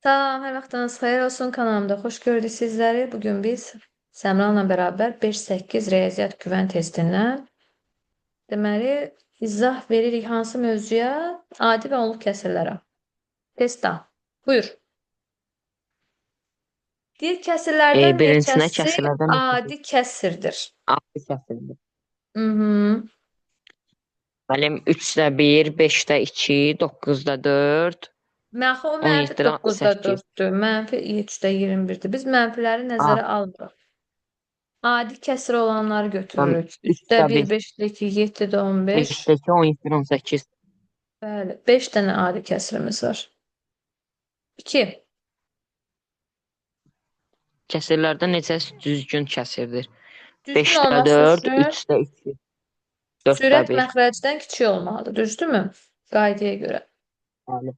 Salam, hər vaxtınız xeyir olsun kanalımda. Xoş gördük sizləri. Bugün biz Səmranla bərabər 5-8 riyaziyyat güvən testindən deməli izah veririk hansı mövzuya? Adi və onluq kəsirlərə. Test A. Buyur. Deyir kəsirlərdən Birincinə neçəsi kəsrlərdən neçəsi adi kəsirdir? altı kəsildi. Mhm. Müəllim 3-də 1, 5-də 2, 9-da 4, Mən axı o mənfi 17-də 9-da 8. 4-dür, mənfi 3-də 21-dir. Biz mənfiləri A, nəzərə almırıq. Adi kəsir olanları tam götürürük. 3-də 3-də 1, 1, 5-də 2, 7-də 15. 5-də 2, 17-də 18. Bəli, 5 dənə adi kəsirimiz var. 2. Kəsirlərdən neçəsi düzgün kəsirdir? Düzgün 5-də olması 4, üçün 3-də 2, 4-də sürət 1. məxrəcdən kiçik olmalıdır, düzdürmü? Qaydaya görə. Bəli.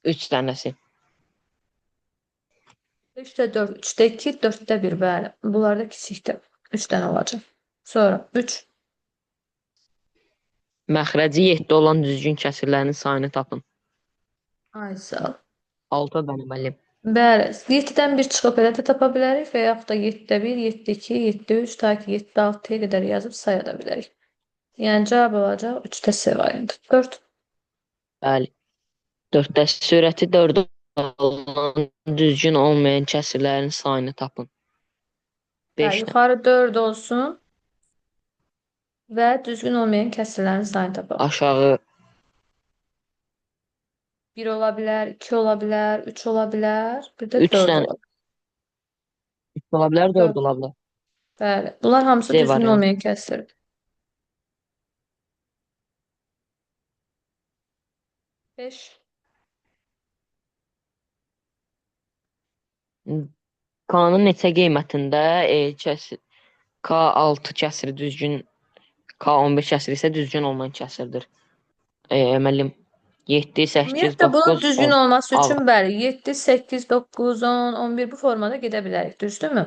3 dənəsi. 5-də 4, 3-də 2, 4-də 1, bəli. Bunlar da kiçikdir. 3 dənə olacaq. Sonra 3. Məxrəci 7 olan düzgün kəsirlərin sayını tapın. Ay sağ ol. 6 dənə müəllim. Bəli, 7-dən 1 çıxıb elə də tapa bilərik və yaxud da 7-də 1, 7-də 2, 7-də 3, ta ki 7-də 6-ya qədər yazıb saya da bilərik. Yəni cavab olacaq 3-də C variantı. 4. Bəli. 4-də sürəti 4 olan düzgün olmayan kəsirlərin sayını tapın. Bəli, 5 dənə. yuxarı 4 olsun və düzgün olmayan kəsirlərin sayını tapaq. Aşağı 1 ola bilər, 2 ola bilər, 3 ola bilər, bir də 3 4 dənə ola bilər. 3 ola bilər, 4 4. ola bilər. Bəli. Bunlar hamısı D düzgün variantı. olmayan kəsrdir. 5. K-nın neçə qiymətində K6 kəsiri düzgün, K15 kəsiri isə düzgün olmayan kəsirdir. Müəllim 7, 8, Ümumiyyətlə bunun 9, düzgün 10. olması A üçün var. bəli 7, 8, 9, 10, 11 bu formada gedə bilərik, düzdürmü?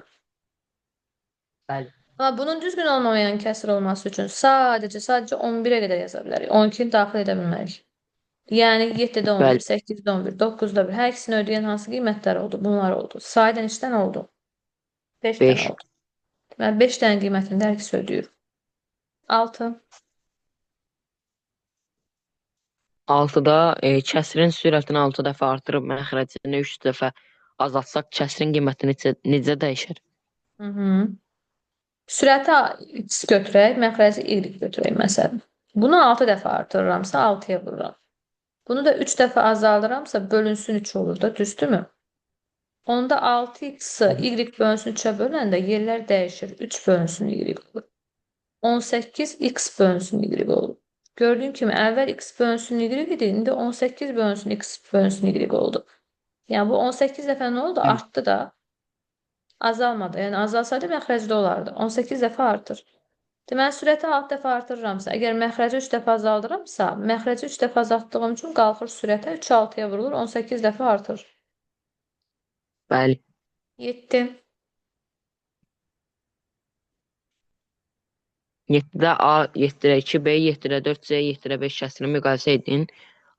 Bəli. Amma bunun düzgün olmayan kəsr olması üçün sadəcə 11-ə qədər yaza bilərik. 12-ni daxil edə bilmərik. Yəni 7-də 11, Bəli. 8-də 11, 9-da 1. Hər ikisini ödəyən hansı qiymətlər oldu? Bunlar oldu. Sayı neçədən oldu? 5 dənə 5. oldu. Deməli 5 dənə qiymətini də hər ikisi ödəyir. 6. 6-da kəsirin sürətini 6 dəfə artırıb məxrəcini 3 dəfə azaltsaq kəsirin qiyməti necə dəyişir? Mhm. Sürəti x götürək, məxrəci y götürək məsələn. Bunu 6 dəfə artırıramsa 6-ya vururam. Bunu da 3 dəfə azaldıramsa bölünsün 3 olur da, düzdürmü? Onda 6x-ı Bəli. y bölünsün 3-ə böləndə yerlər dəyişir. 3 bölünsün y olur. 18 x bölünsün y olur. Gördüyün kimi əvvəl x bölünsün y idi, indi 18 bölünsün x bölünsün y oldu. Yəni bu 18 dəfə nə oldu? Bəli. Artdı da. Azalmadı. Yəni azalsaydı məxrəcdə olardı. 18 dəfə artır. Deməli sürəti 6 dəfə artırıramsa, əgər məxrəci 3 dəfə azaldıramsa, məxrəci 3 dəfə azaltdığım üçün qalxır sürətə 3 6-ya vurulur, 18 dəfə artır. Bəli. 7. 7-də A, 7-də 2, B, 7-də 4, C, 7-də 5 kəsirini müqayisə edin.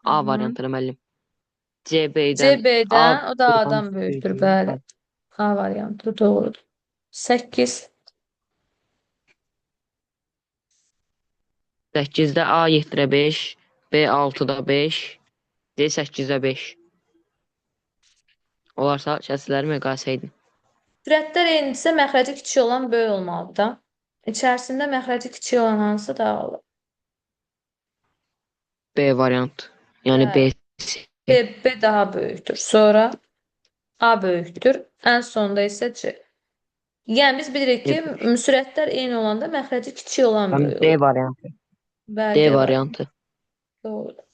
A Mhm. variantını müəllim. C, B-dən C A B-dən o da B-dən A-dan böyükdür, böyükdür. bəli. A variantı doğrudur. 8. 8-də A 7-də 5, B 6-da 5, C 8-də 5. Olarsa kəsirləri müqayisə edin. Sürətlər eynidirsə məxrəci kiçik olan böyük olmalıdır da. İçərisində məxrəci kiçik olan hansı daha olur? B variantı. Yəni Bəli. B. B daha böyükdür. Sonra A böyükdür. Ən sonda isə C. Yəni biz bilirik ki, sürətlər eyni olanda məxrəci kiçik olan Yəni böyük D olur. variantı. Bəli, D D variantı. variantı. Doğrudur.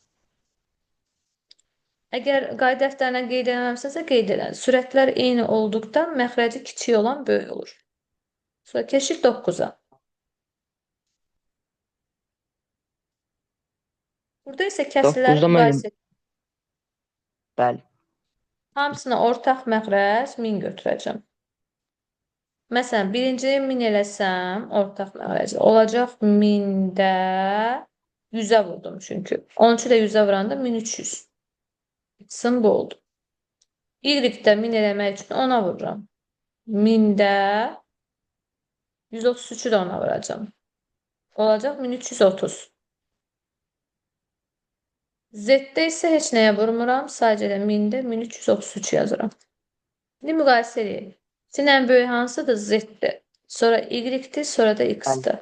Əgər qayda dəftərinə qeyd eləməmisənsə, qeyd elə. Sürətlər eyni olduqda məxrəci kiçik olan böyük olur. Sonra keçid 9-a. Burada isə kəsrləri 9-da müəllim. müqayisə et. Bəli. Hamısına ortaq məxrəc 1000 götürəcəm. Məsələn, birinciyi 1000 eləsəm, ortaq məxrəc olacaq 1000-də 100-ə vurdum çünki. 13-ü də 100-ə vuranda 1300. Qısım bu oldu. Y-də 1000 eləmək üçün 10-a vururam. 1000-də 133-ü də ona vuracam. Olacaq 1330. Z-də isə heç nəyə vurmuram. Sadəcə də 1000-də 1333 yazıram. İndi müqayisə edək. Z-in ən böyük hansıdır? Z-dir. Sonra Y-dir, sonra da Bəli. X-dir.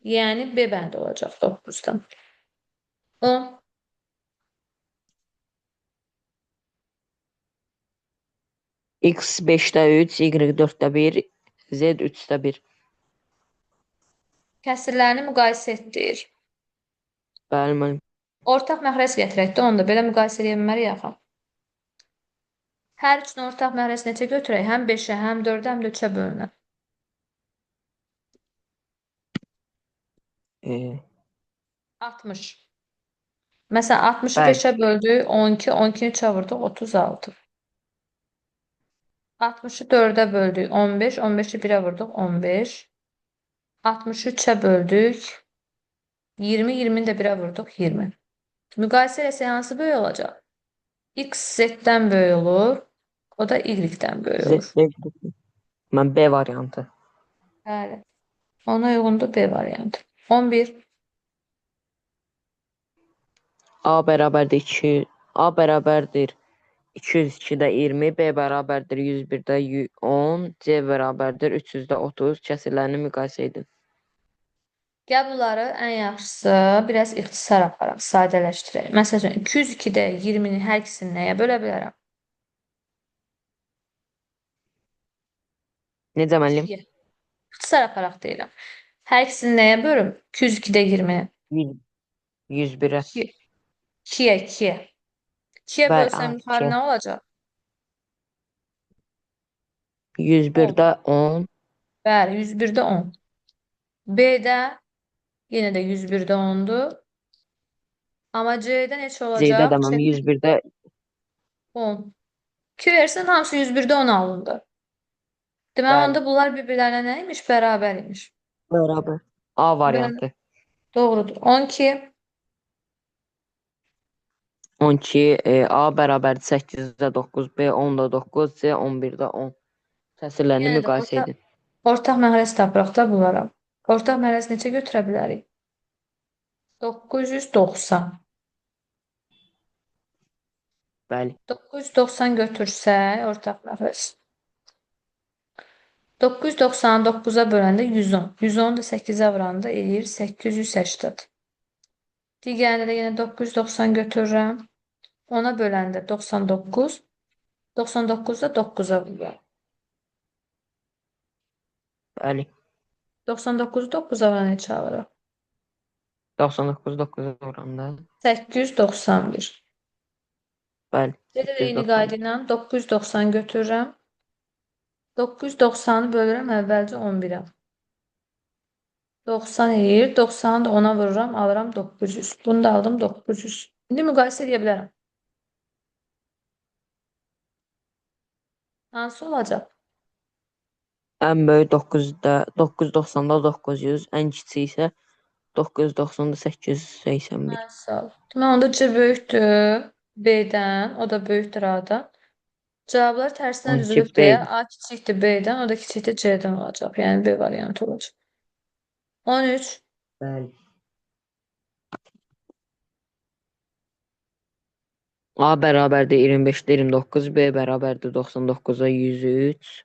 Yəni B bəndi olacaq 9-dan. 10. X 5-də 3, Y 4-də 1, Z 3-də 1. Kəsirlərini müqayisə etdir. Bəli, müəllim. Ortaq məxrəc gətirək də onda belə müqayisə edə bilmərik axı. Hər üçün ortaq məxrəc neçə götürək? Həm 5-ə, həm 4-ə, həm də 3-ə bölünər. E, 60. Məsələn, 60-ı bəli. 5-ə böldük, 12, 12-ni 3-ə vurduq, 36. 60-ı 4-ə böldük, 15, 15-i 1-ə vurduq, 15. 60-ı 3-ə böldük, 20, 20-ni də 1-ə vurduq, 20. Müqayisə eləsə hansı böyük olacaq? X Z-dən böyük olur, o da Y-dən böyük olur. Z, mən B variantı. Bəli. Ona uyğundur B variantı. 11. A bərabərdir 2, A bərabərdir 202-də 20, B bərabərdir 101-də 10, C bərabərdir 300-də 30. Kəsirlərini müqayisə edin. Gəl bunları ən yaxşısı biraz ixtisar aparaq, sadələşdirək. Məsələn, 202-də 20-ni hər ikisini nəyə bölə bilərəm? Necə müəllim? 2-yə. İxtisar aparaq deyirəm. Hər ikisini nəyə bölüm? 202-də 20-ni. 101-ə. 2-yə, 2-yə. 2-yə Bəli, bölsəm yuxarı nə olacaq? 10. 101-də 10. Bəli, 101-də 10. B-də yenə də 101-də 10-dur. Amma C-də neçə Z-də olacaq? də mən 101-də 10. 2 versən hamısı 101-də 10 alındı. Deməli, bəli, onda bunlar bir-birlərinə nəymiş? Bərabər imiş. bərabər. A variantı. Doğrudur. 12. 12, A bərabərdir 8-də 9, B 10-da 9, C 11-də 10. Kəsirlərini Yenə də müqayisə edin. ortaq məxrəc tapırıq da bunlara. Ortaq məxrəc neçə götürə bilərik? 990. Bəli, 990 götürsək ortaq məxrəc. 999-a böləndə 110. 110 da 8-ə vuranda eləyir 880. Digərində də yenə 990 götürürəm. 10-a böləndə 99. 99 da 9-a vururam. bəli. 99-u 9-a vuran neçə alırıq? 99 9-a vuranda. 891. Bəli, Gedə də eyni 890. qayda ilə 990 götürürəm. 990-ı bölürəm əvvəlcə 11-ə. 90 eləyir. 90-ı da 10-a vururam, alıram 900. Bunu da aldım 900. İndi müqayisə edə bilərəm. Hansı olacaq? Ən böyük 9-da 990-da 900, ən kiçik isə 990-da 881. Sağ ol. Deməli, onda C böyükdür B-dən, o da böyükdür A-dan. Cavablar tərsinə 12 düzülüb B. deyə A kiçikdir B-dən, o da kiçikdir C-dən olacaq. Yəni B variantı olacaq. 13. Bəli. A bərabərdir 25-də 29, B bərabərdir 99-da 103,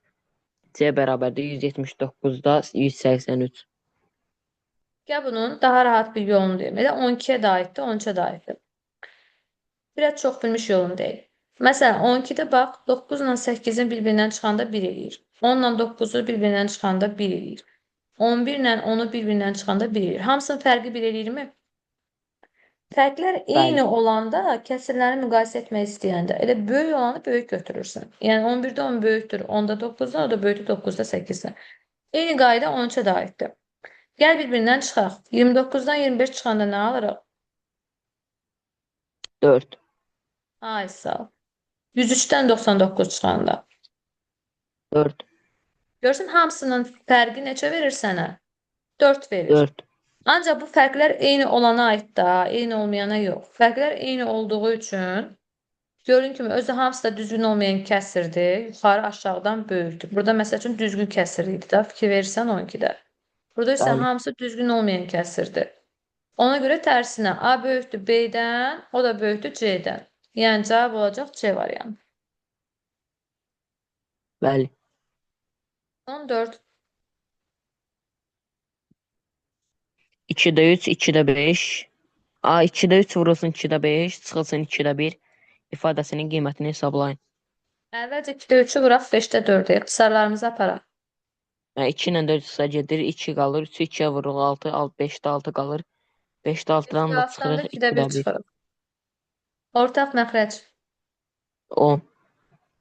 C bərabərdir 179-da 183. Gəl bunun daha rahat bir yolunu deyim. Elə 12-yə də aiddir, 13-ə də aiddir. Biraz çox bilmiş yolunu deyil. Məsələn, 12-də bax, 9 ilə 8-in bir-birindən çıxanda 1 eləyir. 10 ilə 9-u bir-birindən çıxanda 1 eləyir. 11 ilə 10-u bir-birindən çıxanda 1 eləyir. Hamısının fərqi 1 eləyirmi? Fərqlər eyni Bəli. olanda kəsirləri müqayisə etmək istəyəndə elə böyük olanı böyük götürürsən. Yəni 11-də 10 böyükdür 10-da 9-dan, o da böyükdür 9-da 8-dən. Eyni qayda 13-ə də aiddir. Gəl bir-birindən çıxaq. 29-dan 25 çıxanda nə alırıq? 4. Ay sağ ol. 103-dən 99 çıxanda. 4. Görürsən hamısının fərqi neçə verir sənə? 4 verir. 4. Ancaq bu fərqlər eyni olana aid da, eyni olmayana yox. Fərqlər eyni olduğu üçün Gördüyün kimi özü hamısı da düzgün olmayan kəsirdir. Yuxarı aşağıdan böyükdür. Burada məsəl üçün düzgün kəsir idi də. Fikir verirsən 12-də. Burada isə Bəli. hamısı düzgün olmayan kəsirdir. Ona görə tərsinə A böyükdür B-dən, o da böyükdür C-dən. Yəni cavab olacaq C variantı. Bəli. 14. 2-də 3, 2-də 5. A 2-də 3 vurulsun 2-də 5, çıxılsın 2-də 1 ifadəsinin qiymətini hesablayın. Əvvəlcə 2-də 3-ü vuraq, 5-də 4-ə. İxtisarlarımızı aparaq. 2 ilə 4 üstə gedir, 2 qalır. 3-ü 2-yə vururuq 6, 5-də 6 qalır. 5-də 6-dan 3-də da 6-dan da çıxırıq 2-də 1 2-də 1. çıxırıq. Ortaq məxrəc 10.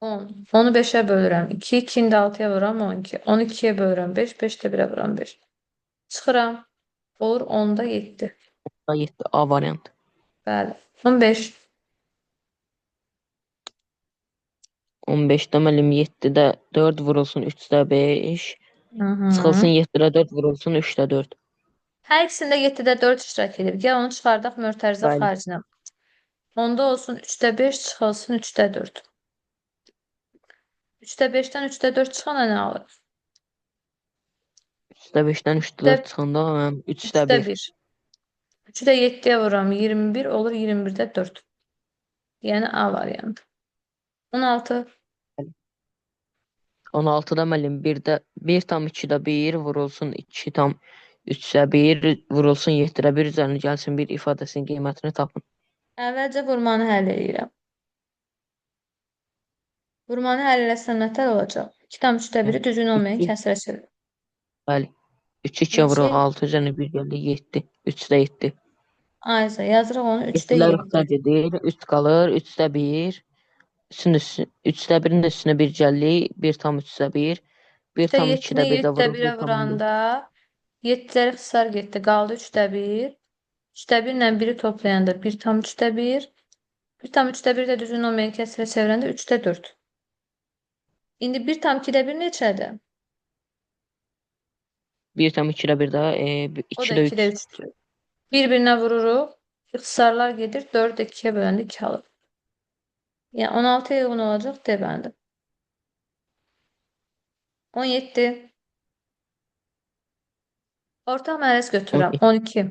10. 10-u 5-ə bölürəm. 2, 2-ni də 6-ya vuram 12. 10-u 2-yə bölürəm 5, 5-də 1-ə vuram 5. Çıxıram. Olur 10-da 7. 7 A variantı. Bəli. 15. 15 deməlim 7-də 4 vurulsun 3-də 5. Hı Çıxılsın -hı. 7-də 4 vurulsun 3-də 4. Hər ikisində 7-də 4 iştirak edir. Gəl onu çıxardaq mötərizə Bəli. xaricinə. Onda olsun 3-də 5 çıxılsın 3-də 4. 3-də 5-dən 3-də 4 çıxana nə alır? 3-də 5-dən 3-də 4 çıxanda mən 3-də 3-də 1. 1. 3-ü də 7-yə vuram. 21 olur 21-də 4. Yəni A variantı. 16. 16-da müəllim 1-də 1 tam 2-də 1 vurulsun 2 tam 3-də 1 vurulsun 7-də 1 üzərinə gəlsin 1 ifadəsinin qiymətini tapın. Əvvəlcə vurmanı həll edirəm. Vurmanı həll eləsəm nətər olacaq? 2 tam 3-də 1-i düzgün olmayan 3-ü kəsrə çevir. bəli. 3 2 vuruq 2. 6 üzərinə 1 gəldi 7. 3-də 7. Ayza yazırıq onu 3-də 7-lər 7. ixtisar gedir. 3 qalır. 3-də 1. 3-də 1-in də üstünə 1 gəlir. 1 tam 3-də 1. 1 3-də tam 7-ni 2-də 1 də 7-də vurur. 1-ə 1 tam 14. vuranda 7-lər ixtisar getdi. Qaldı 3-də 1. 3-də 1 ilə 1-i toplayanda 1 tam 3-də 1. 1 tam 3-də 1 də düzgün olmayan kəsrə çevirəndə 3-də 4. İndi 1 tam 2-də 1 neçədir? 1 tam 2-də 1 də O da 2-də 2-də 3. 3'tür. Bir-birinə vururuq. İxtisarlar gedir. 4-ü 2-yə böləndə 2 alır. Yəni 16-ya uyğun olacaq D bəndi. 17. Ortaq mərəz götürürəm. 12.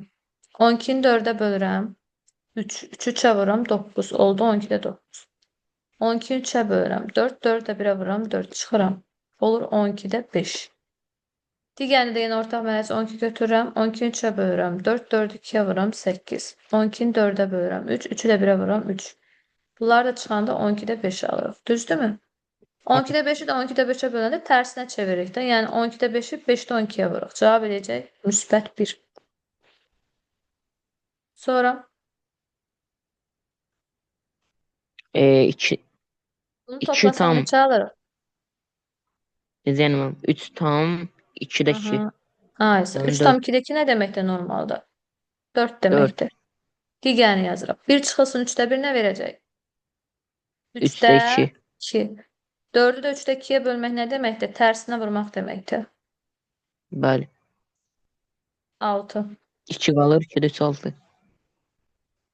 12-ni 4-ə bölürəm. 3. 3-ü 3-ə vururam. 9. Oldu 12-də 9. 12-ni 3-ə bölürəm. 4. 4-də 1-ə vururam. 4 çıxıram. Olur 12-də 5. Digərini də yenə ortaq mərəz 12 götürürəm. 12-ni 3-ə bölürəm. 4. 4-ü 2-yə vururam. 8. 12-ni 4-ə bölürəm. 3. 3-ü də 1-ə vururam. 3. Bunlar da çıxanda 12-də 5 alırıq. Düzdürmü? 12-də 5-i də 12-də 5-ə böləndə tərsinə çeviririk də. Yəni 12-də 5-i 5-də 12-yə vururuq. Cavab edəcək müsbət 1. Sonra 2 bunu 2 toplasaq tam neçə alırıq? yəni 3 tam 2-də 2. Aha. Aysa. Yəni 3 tam 4. 2-dəki nə deməkdir normalda? 4 4. deməkdir. Digərini yazırıq. 1 çıxılsın 3-də 1 nə verəcək? 3-də 3-də 2. 2. 4-ü də 3-də 2-yə bölmək nə deməkdir? Tərsinə vurmaq deməkdir. Bəli. 6. 2 qalır. 2-də 3 6.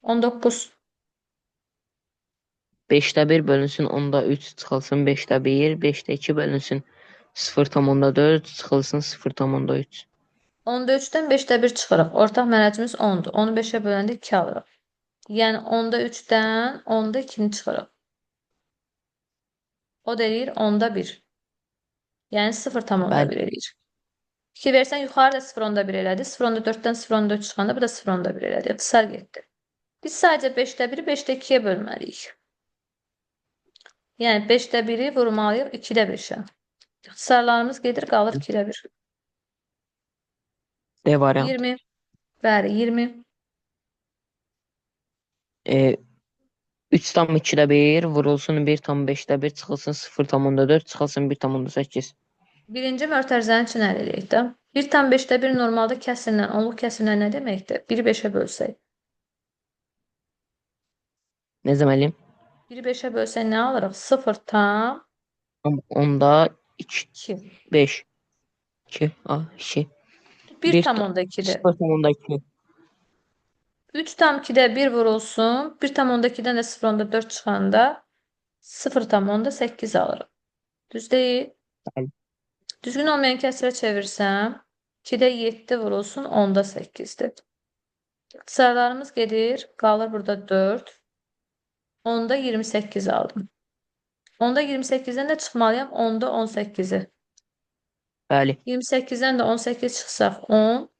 19. 5-də 1 bölünsün 10-da 3 çıxılsın 5-də 1. 5-də 2 bölünsün 0,4 çıxılsın 0,3. 10-da 3-dən 5-də 1 çıxırıq. Ortaq mərəcimiz 10-dur. Onu 5-ə böləndə 2 alırıq. Yəni 10-da 3-dən 10-da 2-ni çıxırıq. O da eləyir 10-da 1. Yəni 0,1 Bəli. eləyir. Fikir versən yuxarı da 0,1 elədi. 0,4-dən 0,4 çıxanda bu da 0,1 elədi. İxtisar getdi. Biz sadəcə 5-də 1-i 5-də 2-yə bölməliyik. Yəni 5-də 1-i vurmalıyıq 2-də 5-ə. İxtisarlarımız gedir, qalır 2-də 1. D variantı. 20. Bəli, 20. 3 tam 2-də 1 vurulsun 1 tam 5-də 1 çıxılsın 0,4 çıxılsın 1,8. Birinci mötərizənin üçün əldə edək də. 1 tam 5-də 1 normalda kəsrlə, onluq kəsrlə nə deməkdir? 1-i 5-ə bölsək. Nə deməliyim? 1-i 5-ə bölsək nə alırıq? 0 tam 10-da 2, 2. 5, 2, 2. 1 tam onda 2-dir. 0,2. 3 tam 2-də 1 vurulsun. 1 tam onda 2-dən də 0,4 çıxanda 0,8 alırıq. Düz deyil. Bəli. Düzgün olmayan kəsrə çevirsəm, 2-də 7 vurulsun, 10-da 8-dir. İxtisarlarımız gedir, qalır burada 4. 10-da 28 aldım. 10-da 28-dən də çıxmalıyam 10-da 18-i. Bəli. 28-dən də 18 çıxsaq 10.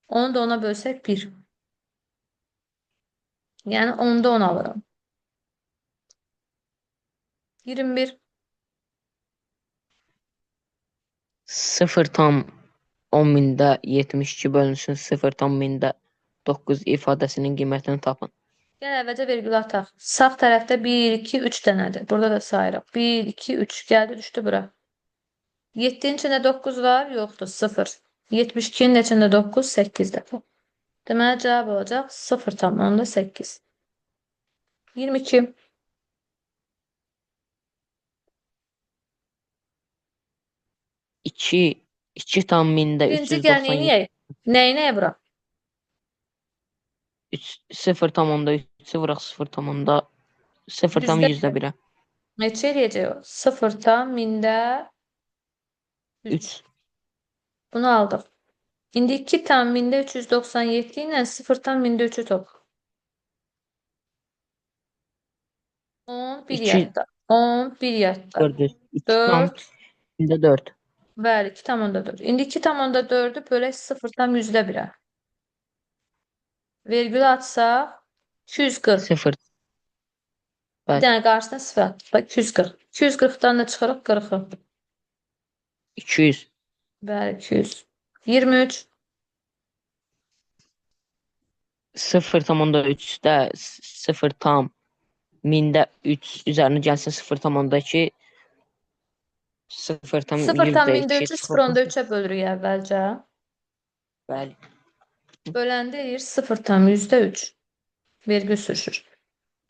10-u da 10-a bölsək 1. Yəni 10-da 10 alıram. 21. 0,10 72 bölünsün 0,9 ifadəsinin qiymətini tapın. Gəl əvvəlcə vergül ataq. Sağ tərəfdə 1, 2, 3 dənədir. Burada da sayırıq. 1, 2, 3. Gəldi, düşdü bura. 7-nin içində 9 var, yoxdur, 0. 72-nin içində 9, 8 dəfə. Deməli, cavab olacaq 0,8. 22. 2 tam mində Birinci gəl 397 neyniyək? Nəyinəyə bura? 0,3-ü vuraq 0,0 Düzdə 100-də 1-ə. neçə eləyəcək o? 0,3. 3. Bunu aldıq. İndi 2,397 ilə 0,3-ü topla. 10 bir 2 yadda. 10 bir yadda. 400. 2 tam 4. mində 4. Bəli, 2,4. İndi 2,4-ü bölək 0,100-də 1-ə. Vergül atsaq 240. 0. Bir Bəli. dənə qarşısına 0 at. Bax 240. 240-dan da çıxırıq 40-ı. 200. Bəli, 200. 23. 0,3-də 0 tam mində 3 üzərinə gəlsin 0,2 0,100-də 2 0,3-ü çıxılsın. 0,3-ə bölürük əvvəlcə. Bəli. Böləndə eləyir 0,3. Vergül sürüşür.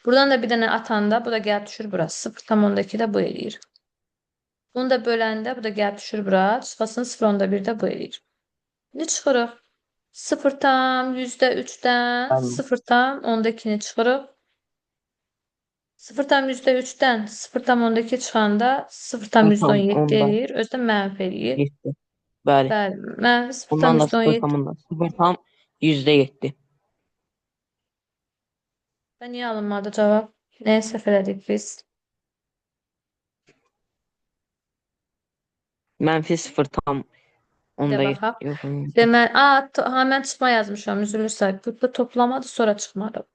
Buradan da bir dənə atanda bu da gəlib düşür bura. 0,2 də bu eləyir. Bunu da böləndə bu da gəlib düşür bura. Çıxasını 0,1 də bu eləyir. İndi çıxırıq. 0,3-dən Bəli. 0,2-ni çıxırıq. 0,3-dən 0,2 çıxanda 0,17 eləyir. Özü də mənfi eləyir. 7. Bəli. Bəli, mənfi Bundan da 0,17. 0,7. Və niyə alınmadı cavab? Nəyə səhv elədik biz? Mənfi 0,7. Bir də baxaq. Yox. Deməli, mən çıxma yazmışam, üzülür sayı. Bu toplamadı, sonra çıxmadı.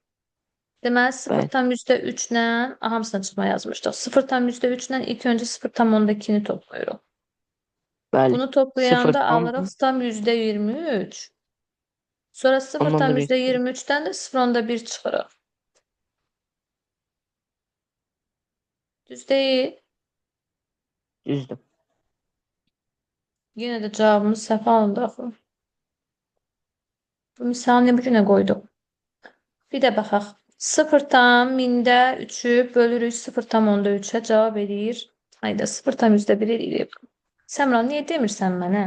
Deməli, Bəli. 0,3-lə hamısına çıxma yazmışdıq. 0,3-lə ilk öncə 0,2-ni toplayırıq. Bəli. Bunu toplayanda 0,3. alırıq tam %23. Sonra Ondan da 0,23-dən də 0,1 çıxırıq. Düz deyil. Düzdür. Yenə də cavabımız səhv alındı axı. Bu misalı niyə bu günə qoyduq? Bir də baxaq. 0,3-ü bölürük 0,3-ə cavab eləyir. Hayda 0,1 eləyir. Səmran, niyə demirsən mənə?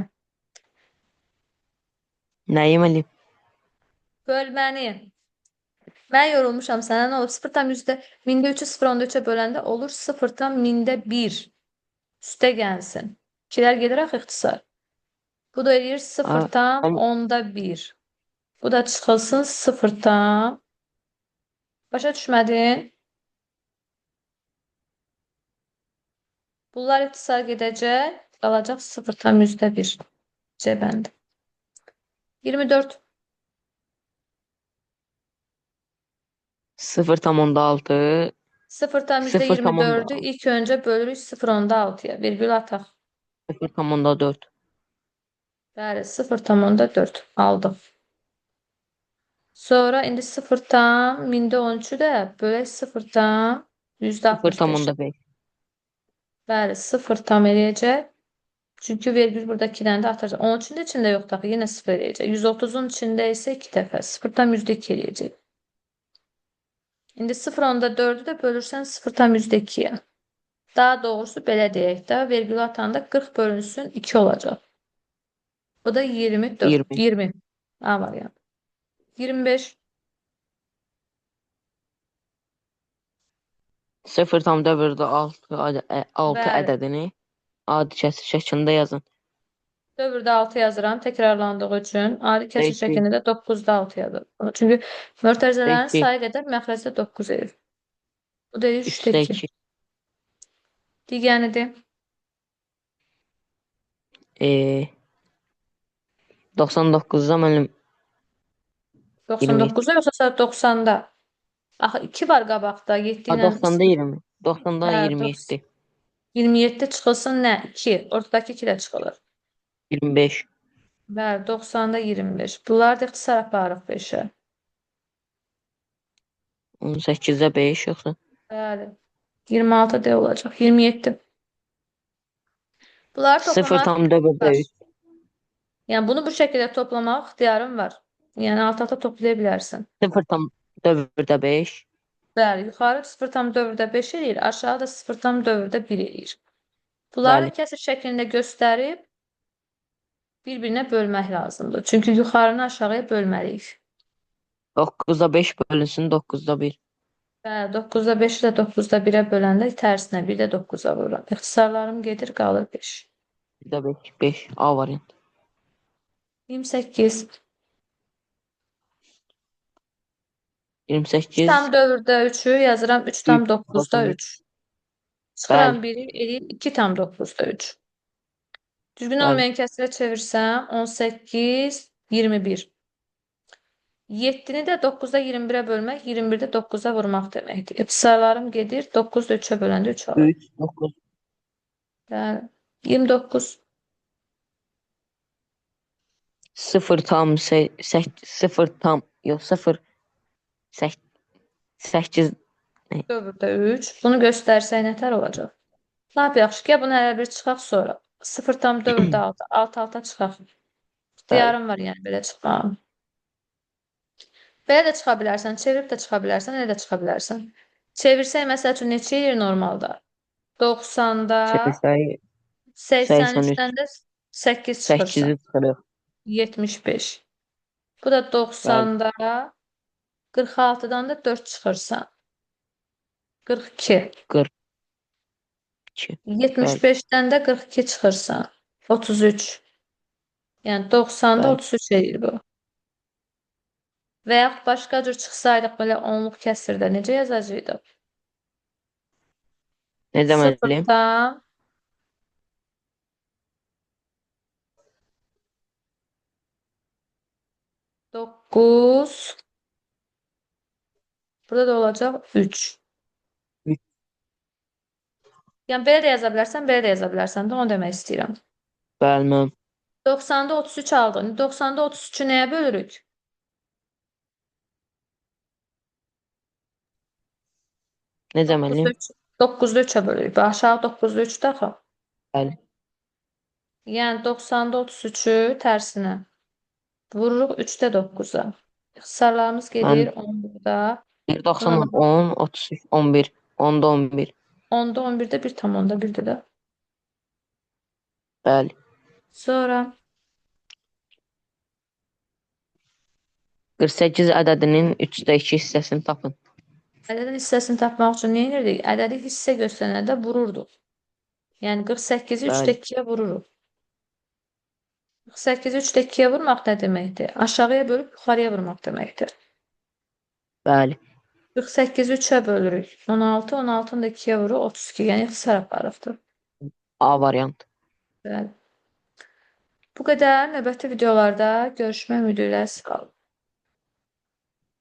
Nəyim eləyib? Bölməni. Mən yorulmuşam sənə. Nə olub? 0,3-ü 0,3-ə böləndə olur 0,1. Üstə gəlsin. 2-lər gedir axı ixtisar. Bu da eləyir 0,1. Bu da çıxılsın 0. Başa düşmədin? Bunlar ixtisar gedəcək. Qalacaq 0,1. C bəndi. 24. 0,6. 0,24'ü ilk önce bölürük 0,6'ya. Virgül ataq. 0,4. Bəli, 0,4 aldıq. Sonra indi 0,13'ü də bölək 0,65. 0,5. Bəli, 0 tam eləyəcək. Çünki vergül buradakıdan da atacaq. 13'ün də içində yoxdur axı, yenə 0 eləyəcək. 130'un içində isə 2 dəfə 0,2 eləyəcək. İndi 0,4'ü də bölürsən 0,2'yə. Daha doğrusu belə deyək də, vergül atanda 40 bölünsün 2 olacaq. Bu da 24. 20. A variantı. 25. 0,6 6 Bəli. ədədini adi kəsir şəklində yazın. 4-də 6 yazıram təkrarlandığı üçün. Adi kəsir 2, şəklində də 9-da 6 yazıram. Çünki mötərizələrin 2, sayı qədər məxrəcdə 9 edir. Bu da 3-də 3'də 2. 2. Digəridir. 99'da mənim 27. 99-da yoxsa sadəcə 90-da? Axı 2 var qabaqda. 7 ilə 90'da 20. 90'da hə, 27. 27 çıxılsın nə? 2. Ortadakı 2 də çıxılır. 25. Bəli, 90-da 25. Bunlar da ixtisar aparırıq 5-ə. 18'də 5 yoxsa? Bəli. 26 D olacaq. 27. Bunları toplamaq 0,4'də var. 3. Yəni bunu bu şəkildə toplamaq ixtiyarın var. Yəni alt-alta toplaya bilərsən. 0,4'də 5. Bəli, yuxarı 0,4-də 5 eləyir, aşağı da 0,4-də 1 eləyir. Bunları Bəli. kəsir şəklində göstərib bir-birinə bölmək lazımdır. Çünki yuxarını aşağıya bölməliyik. 9'da 5 bölünsün 9'da 1. Bəli, 9-da 5-i də 9-da 1-ə böləndə tərsinə 1 də 9-a vururam. İxtisarlarım gedir, qalır 5. 1'də 5. 5. A variant. 28. 28. 3,4-də 3-ü yazıram 3. 3,9-da 3. Çıxıram Bəli. 1-i eləyir 2,9-da 3. Düzgün Bəli. olmayan kəsirə çevirsəm 18, 21. 7-ni də 9-da 21-ə bölmək, 21-də 9-a vurmaq deməkdir. İxtisarlarım gedir, 9-da 3-ə böləndə 3 alır. 3. 9. Bəli. 29. 0 tam 0 tam yox 0 8 4-də 3. Bunu göstərsək nətər olacaq? Lap yaxşı ki, bunu hələ bir çıxaq sonra. 0,4-də 6. 6-6 çıxaq. bəli. İxtiyarım var yəni belə çıxmağım. Belə də çıxa bilərsən, çevirib də çıxa bilərsən, elə də çıxa bilərsən. Çevirsək məsəl üçün neçə eləyir normalda? 90-da Çevirsək 83. 83-dən də 8 çıxırsan. 8'i çıxırıq. 75. Bu da Bəli. 90-da 46-dan da 4 çıxırsan. 42. 42. Bəli. 75-dən də 42 çıxırsan. 33. Yəni 90-da Bəli. 33 eləyir bu. Və yaxud başqa cür çıxsaydıq belə onluq kəsirdə necə yazacaqdıq? Necə müəllim? Sıfırdan 9. Burada da olacaq 3. Üç. Yəni belə də yaza bilərsən, belə də yaza bilərsən də onu demək istəyirəm. Bəli müəllim. 90-da 33 aldın. 90-da 33-ü nəyə bölürük? Necə müəllim? 9-da 3-ə bölürük. Bax, aşağı 9-da 3-də axı. Bəli. Yəni 90-da 33-ü tərsinə vururuq 3-də 9-a. İxtisarlarımız gedir 10-da. 90, 10, 33, 11. 10'da 11. 10-da 11-də 1,1-də də. Bəli. Sonra 48 ədədinin 3'də 2 hissəsini tapın. ədədin hissəsini tapmaq üçün nə edirdik? Ədədi hissə göstərəndə vururduq. Yəni 48-i 3-də Bəli. 2-yə vururuq. 48-i 3-də 2-yə vurmaq nə deməkdir? Aşağıya bölüb yuxarıya vurmaq deməkdir. Bəli. 48-i 3-ə bölürük. 16, 16-nı da 2-yə vururuq. 32. Yəni ixtisar aparıqdır. A variant. Bəli. Bu qədər. Növbəti videolarda görüşmək ümidi ilə sağ olun.